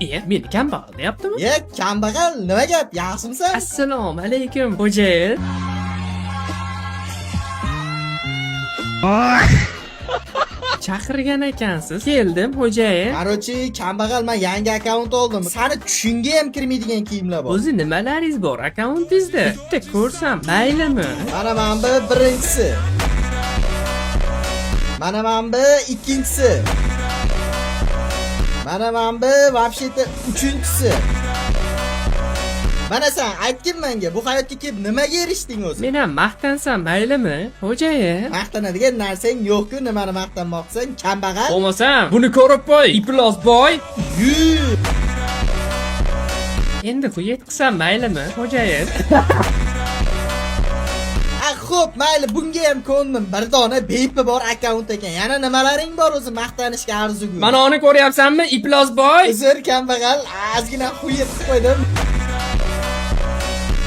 Meni kambag'al deyaptimi? Kambag'al nima gap, yaxshimisan? Assalomu alaykum, xo'jayin. Chaqirgan ekansiz. Keldim, xo'jayin. Qarochi, kambag'al, men yangi akkaunt oldim. Sani tushunga ham kirmaydigan kiyimlar bor. O'zi nimalaringiz bor akkauntingizda? Bitta ko'rsam maylimi? Mana bu birinchisi. Mana bu ikkinchisi. Mana bu вообще-то uchinchisi. Mana sen aytgin menga, bu hayotga kelib nimaga erishding o'zi? Men ham maqtansam maylimi, xo'jayin? Maqtanadigan narsang yo'q-ku, nimani maqtanmoqsan, kambag'al? Bo'lmasam, buni ko'rib qo'y, Iplos boy. Yur. Endi quyet qilsam maylimi, xo'jayin? Xo'p, mayli, bunga ham ko'ndim. Bir dona bepi bor akkaunt ekan. Yana nimalaring bor o'zi maqtanishga arzugu? Mana uni ko'ryapsanmi, Iplos boy? Uzr, kambag'al, ozgina xuyib qo'ydim.